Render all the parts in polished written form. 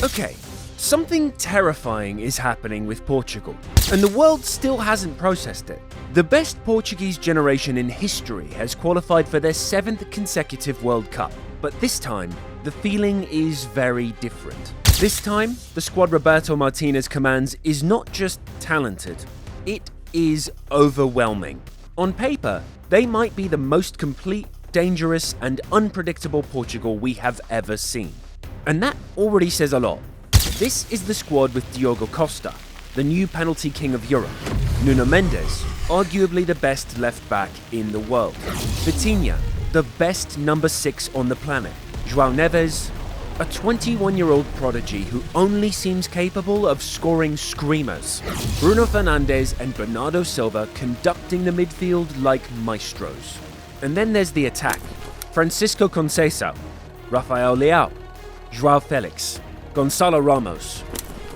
Okay, something terrifying is happening with Portugal, and the world still hasn't processed it. The best Portuguese generation in history has qualified for their 7th consecutive World Cup, but this time, the feeling is very different. This time, the squad Roberto Martinez commands is not just talented, it is overwhelming. On paper, they might be the most complete, dangerous, and unpredictable Portugal we have ever seen. And that already says a lot. This is the squad with Diogo Costa, the new penalty king of Europe, Nuno Mendes, arguably the best left back in the world, Vitinha, the best number 6 on the planet, João Neves, a 21-year-old prodigy who only seems capable of scoring screamers, Bruno Fernandes and Bernardo Silva conducting the midfield like maestros. And then there's the attack, Francisco Conceição, Rafael Leao, João Felix, Gonçalo Ramos.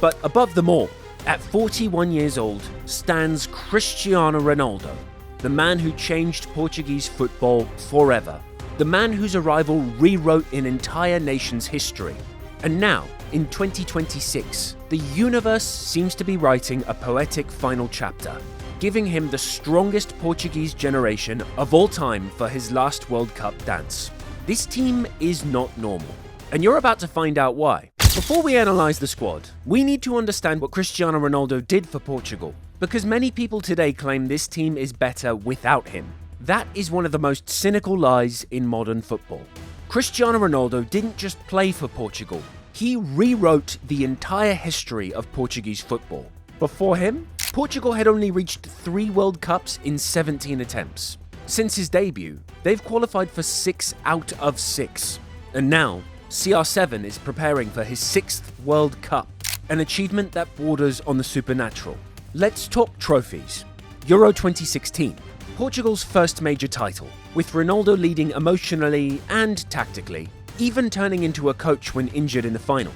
But above them all, at 41 years old, stands Cristiano Ronaldo, the man who changed Portuguese football forever, the man whose arrival rewrote an entire nation's history. And now, in 2026, the universe seems to be writing a poetic final chapter, giving him the strongest Portuguese generation of all time for his last World Cup dance. This team is not normal, and you're about to find out why. Before we analyse the squad, we need to understand what Cristiano Ronaldo did for Portugal, because many people today claim this team is better without him. That is one of the most cynical lies in modern football. Cristiano Ronaldo didn't just play for Portugal, he rewrote the entire history of Portuguese football. Before him, Portugal had only reached 3 World Cups in 17 attempts. Since his debut, they've qualified for 6 out of 6. And now, CR7 is preparing for his 6th World Cup, an achievement that borders on the supernatural. Let's talk trophies. Euro 2016, Portugal's first major title, with Ronaldo leading emotionally and tactically, even turning into a coach when injured in the final.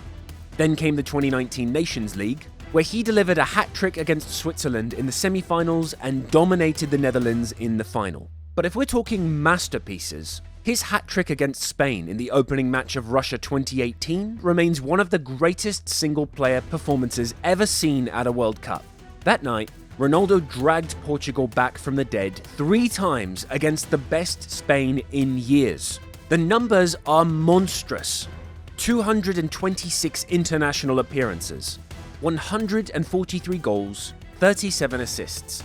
Then came the 2019 Nations League, where he delivered a hat-trick against Switzerland in the semi-finals and dominated the Netherlands in the final. But if we're talking masterpieces, his hat-trick against Spain in the opening match of Russia 2018 remains one of the greatest single-player performances ever seen at a World Cup. That night, Ronaldo dragged Portugal back from the dead 3 times against the best Spain in years. The numbers are monstrous. 226 international appearances, 143 goals, 37 assists.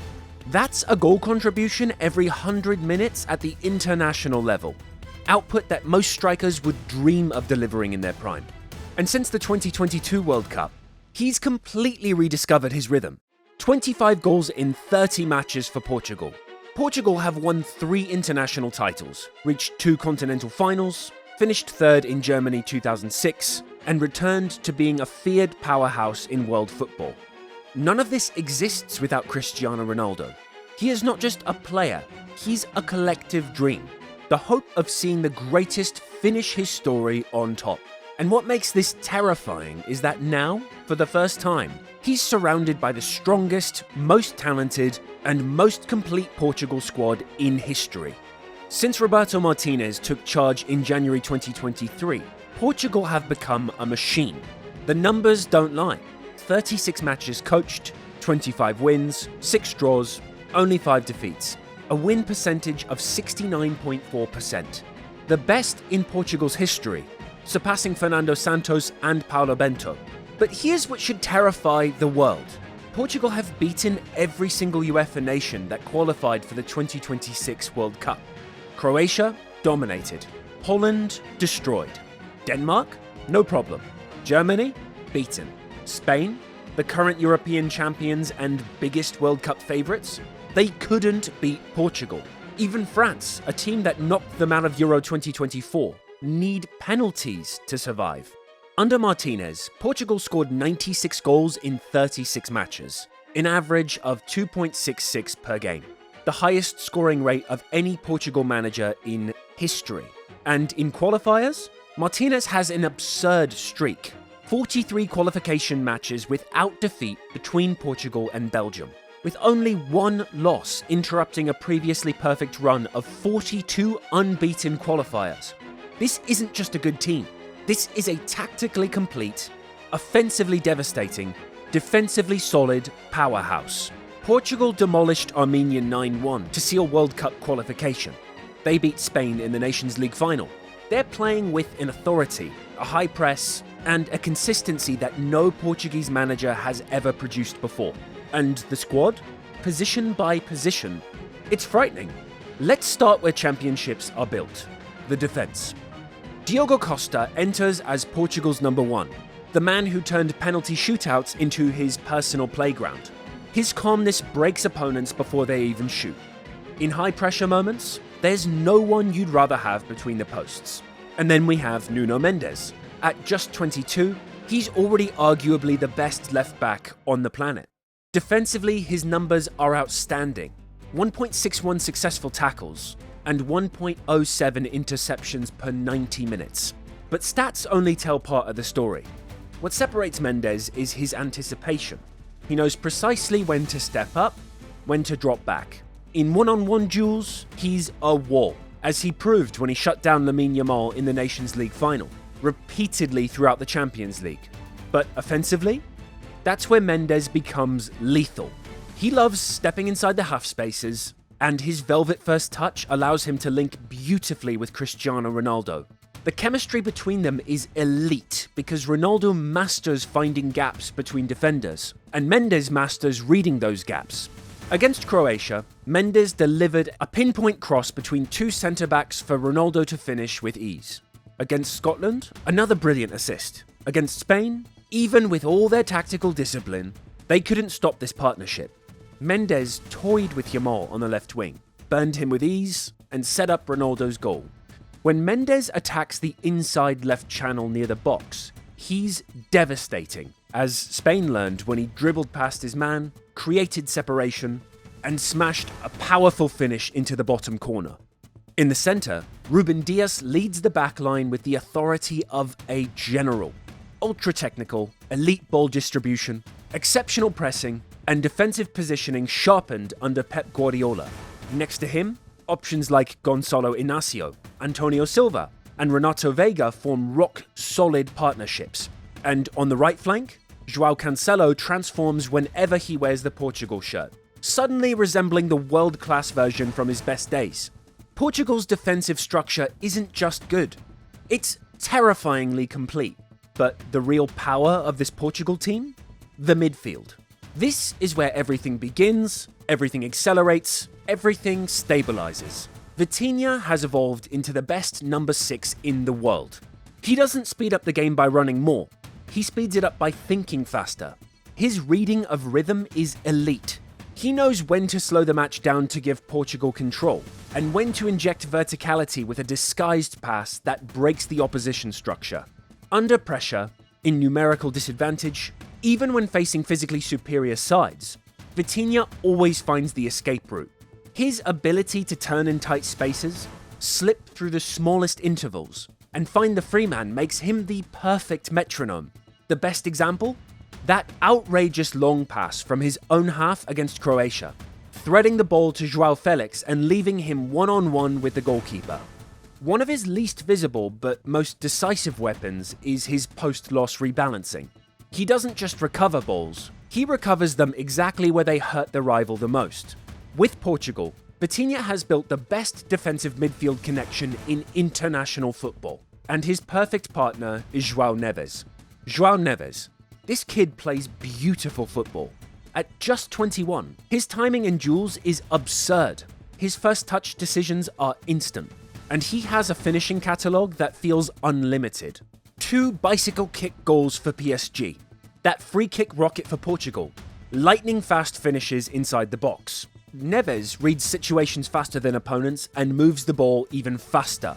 That's a goal contribution every 100 minutes at the international level. Output that most strikers would dream of delivering in their prime. And since the 2022 World Cup, he's completely rediscovered his rhythm. 25 goals in 30 matches for Portugal. Portugal have won 3 international titles, reached 2 continental finals, finished 3rd in Germany 2006, and returned to being a feared powerhouse in world football. None of this exists without Cristiano Ronaldo. He is not just a player, he's a collective dream. The hope of seeing the greatest finish his story on top. And what makes this terrifying is that now, for the first time, he's surrounded by the strongest, most talented, and most complete Portugal squad in history. Since Roberto Martinez took charge in January 2023, Portugal have become a machine. The numbers don't lie. 36 matches coached, 25 wins, 6 draws, only 5 defeats. A win percentage of 69.4%. The best in Portugal's history, surpassing Fernando Santos and Paulo Bento. But here's what should terrify the world. Portugal have beaten every single UEFA nation that qualified for the 2026 World Cup. Croatia, dominated. Poland, destroyed. Denmark, no problem. Germany, beaten. Spain, the current European champions and biggest World Cup favourites, they couldn't beat Portugal. Even France, a team that knocked them out of Euro 2024, need penalties to survive. Under Martinez, Portugal scored 96 goals in 36 matches, an average of 2.66 per game, the highest scoring rate of any Portugal manager in history. And in qualifiers, Martinez has an absurd streak. 43 qualification matches without defeat between Portugal and Belgium, with only 1 loss interrupting a previously perfect run of 42 unbeaten qualifiers. This isn't just a good team. This is a tactically complete, offensively devastating, defensively solid powerhouse. Portugal demolished Armenia 9-1 to seal World Cup qualification. They beat Spain in the Nations League final. They're playing with an authority, a high press, and a consistency that no Portuguese manager has ever produced before. And the squad? Position by position, it's frightening. Let's start where championships are built, the defence. Diogo Costa enters as Portugal's number one, the man who turned penalty shootouts into his personal playground. His calmness breaks opponents before they even shoot. In high-pressure moments, there's no one you'd rather have between the posts. And then we have Nuno Mendes. At just 22, he's already arguably the best left-back on the planet. Defensively, his numbers are outstanding. 1.61 successful tackles and 1.07 interceptions per 90 minutes. But stats only tell part of the story. What separates Mendes is his anticipation. He knows precisely when to step up, when to drop back. In one-on-one duels, he's a wall, as he proved when he shut down Lamine Yamal in the Nations League final, repeatedly throughout the Champions League. But offensively, that's where Mendes becomes lethal. He loves stepping inside the half spaces, and his velvet first touch allows him to link beautifully with Cristiano Ronaldo. The chemistry between them is elite because Ronaldo masters finding gaps between defenders, and Mendes masters reading those gaps. Against Croatia, Mendes delivered a pinpoint cross between two centre-backs for Ronaldo to finish with ease. Against Scotland, another brilliant assist. Against Spain, even with all their tactical discipline, they couldn't stop this partnership. Mendes toyed with Yamal on the left wing, burned him with ease, and set up Ronaldo's goal. When Mendes attacks the inside left channel near the box, he's devastating, as Spain learned when he dribbled past his man, created separation, and smashed a powerful finish into the bottom corner. In the centre, Ruben Dias leads the backline with the authority of a general. Ultra-technical, elite ball distribution, exceptional pressing, and defensive positioning sharpened under Pep Guardiola. Next to him, options like Gonçalo Inácio, Antonio Silva, and Renato Veiga form rock-solid partnerships. And on the right flank, João Cancelo transforms whenever he wears the Portugal shirt, suddenly resembling the world-class version from his best days. Portugal's defensive structure isn't just good, it's terrifyingly complete. But the real power of this Portugal team? The midfield. This is where everything begins, everything accelerates, everything stabilizes. Vitinha has evolved into the best number 6 in the world. He doesn't speed up the game by running more, he speeds it up by thinking faster. His reading of rhythm is elite. He knows when to slow the match down to give Portugal control, and when to inject verticality with a disguised pass that breaks the opposition structure. Under pressure, in numerical disadvantage, even when facing physically superior sides, Vitinha always finds the escape route. His ability to turn in tight spaces, slip through the smallest intervals, and find the free man makes him the perfect metronome. The best example? That outrageous long pass from his own half against Croatia, threading the ball to João Felix and leaving him one-on-one with the goalkeeper. One of his least visible but most decisive weapons is his post-loss rebalancing. He doesn't just recover balls, he recovers them exactly where they hurt the rival the most. With Portugal, Vitinha has built the best defensive midfield connection in international football, and his perfect partner is João Neves. João Neves. This kid plays beautiful football. At just 21, his timing in duels is absurd. His first touch decisions are instant, and he has a finishing catalogue that feels unlimited. 2 bicycle kick goals for PSG, that free kick rocket for Portugal, lightning fast finishes inside the box. Neves reads situations faster than opponents and moves the ball even faster.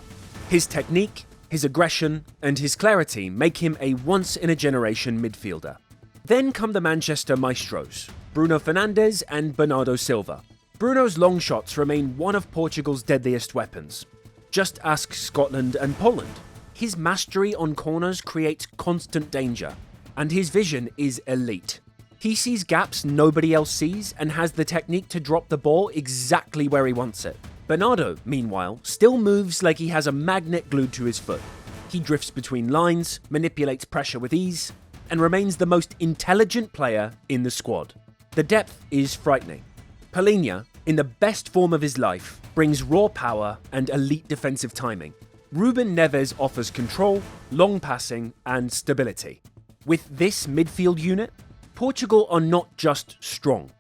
His technique, his aggression, and his clarity make him a once-in-a-generation midfielder. Then come the Manchester maestros, Bruno Fernandes and Bernardo Silva. Bruno's long shots remain one of Portugal's deadliest weapons. Just ask Scotland and Poland. His mastery on corners creates constant danger, and his vision is elite. He sees gaps nobody else sees and has the technique to drop the ball exactly where he wants it. Bernardo, meanwhile, still moves like he has a magnet glued to his foot. He drifts between lines, manipulates pressure with ease, and remains the most intelligent player in the squad. The depth is frightening. Palhinha, in the best form of his life, brings raw power and elite defensive timing. Ruben Neves offers control, long passing, and stability. With this midfield unit, Portugal are not just strong.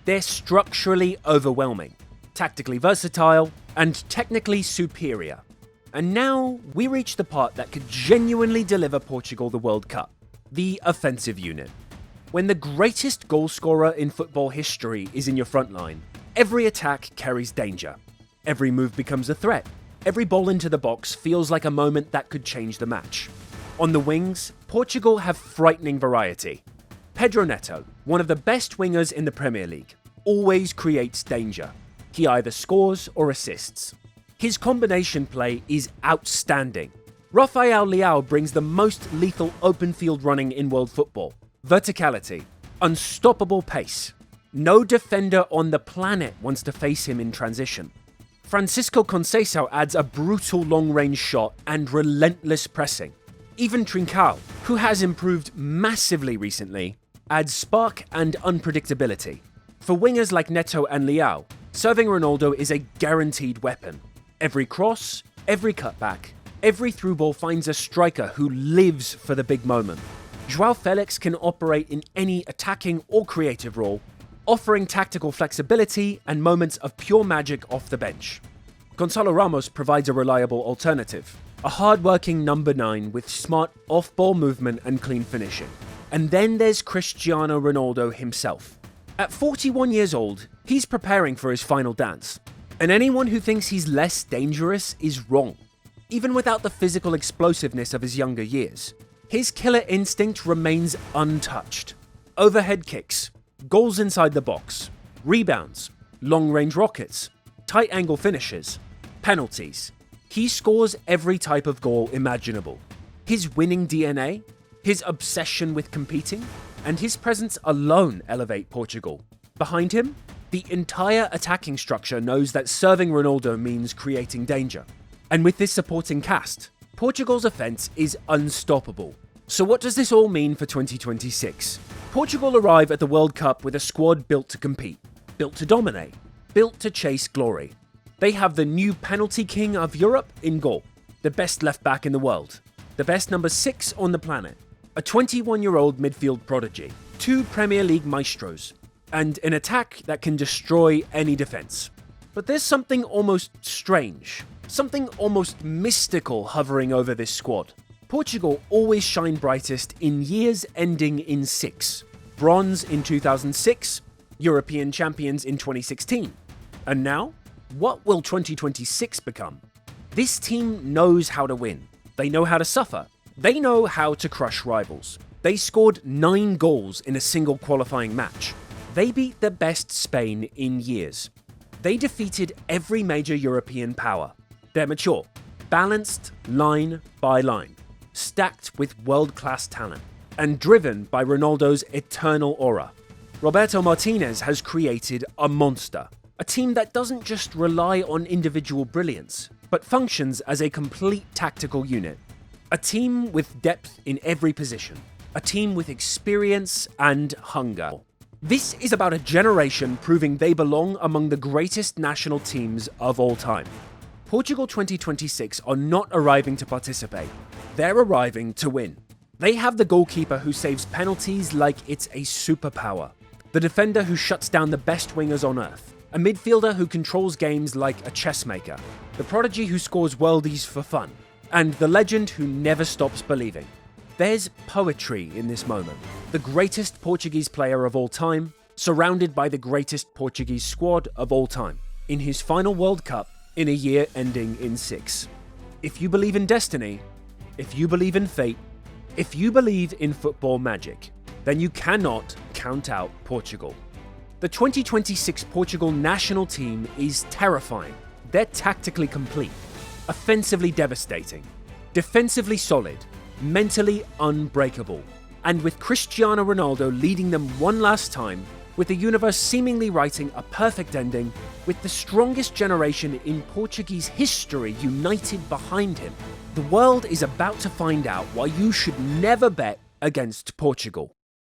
They're structurally overwhelming, tactically versatile, and technically superior. And now we reach the part that could genuinely deliver Portugal the World Cup: the offensive unit. When the greatest goalscorer in football history is in your front line, every attack carries danger. Every move becomes a threat. Every ball into the box feels like a moment that could change the match. On the wings, Portugal have frightening variety. Pedro Neto, one of the best wingers in the Premier League, always creates danger. He either scores or assists. His combination play is outstanding. Rafael Leao brings the most lethal open field running in world football. Verticality, unstoppable pace. No defender on the planet wants to face him in transition. Francisco Conceição adds a brutal long-range shot and relentless pressing. Even Trincao, who has improved massively recently, adds spark and unpredictability. For wingers like Neto and Leao, serving Ronaldo is a guaranteed weapon. Every cross, every cutback, every through ball finds a striker who lives for the big moment. João Felix can operate in any attacking or creative role, offering tactical flexibility and moments of pure magic off the bench. Gonçalo Ramos provides a reliable alternative, a hard-working number 9 with smart off-ball movement and clean finishing. And then there's Cristiano Ronaldo himself. At 41 years old, he's preparing for his final dance. And anyone who thinks he's less dangerous is wrong. Even without the physical explosiveness of his younger years, his killer instinct remains untouched. Overhead kicks, goals inside the box, rebounds, long-range rockets, tight-angle finishes, penalties. He scores every type of goal imaginable. His winning DNA, his obsession with competing, and his presence alone elevate Portugal. Behind him, the entire attacking structure knows that serving Ronaldo means creating danger. And with this supporting cast, Portugal's offense is unstoppable. So what does this all mean for 2026? Portugal arrive at the World Cup with a squad built to compete, built to dominate, built to chase glory. They have the new penalty king of Europe in goal, the best left back in the world, the best number 6 on the planet, a 21-year-old midfield prodigy, 2 Premier League maestros, and an attack that can destroy any defense. But there's something almost strange, something almost mystical hovering over this squad. Portugal always shine brightest in years ending in 6. Bronze in 2006, European champions in 2016. And now, what will 2026 become? This team knows how to win. They know how to suffer. They know how to crush rivals. They scored 9 goals in a single qualifying match. They beat the best Spain in years. They defeated every major European power. They're mature, balanced line by line, stacked with world-class talent, and driven by Ronaldo's eternal aura. Roberto Martinez has created a monster, a team that doesn't just rely on individual brilliance, but functions as a complete tactical unit. A team with depth in every position, a team with experience and hunger. This is about a generation proving they belong among the greatest national teams of all time. Portugal 2026 are not arriving to participate, they're arriving to win. They have the goalkeeper who saves penalties like it's a superpower, the defender who shuts down the best wingers on earth, a midfielder who controls games like a chessmaker, the prodigy who scores worldies for fun, and the legend who never stops believing. There's poetry in this moment. The greatest Portuguese player of all time, surrounded by the greatest Portuguese squad of all time, in his final World Cup in a year ending in 6. If you believe in destiny, if you believe in fate, if you believe in football magic, then you cannot count out Portugal. The 2026 Portugal national team is terrifying. They're tactically complete, offensively devastating, defensively solid, mentally unbreakable, and with Cristiano Ronaldo leading them one last time, with the universe seemingly writing a perfect ending, with the strongest generation in Portuguese history united behind him, the world is about to find out why you should never bet against Portugal.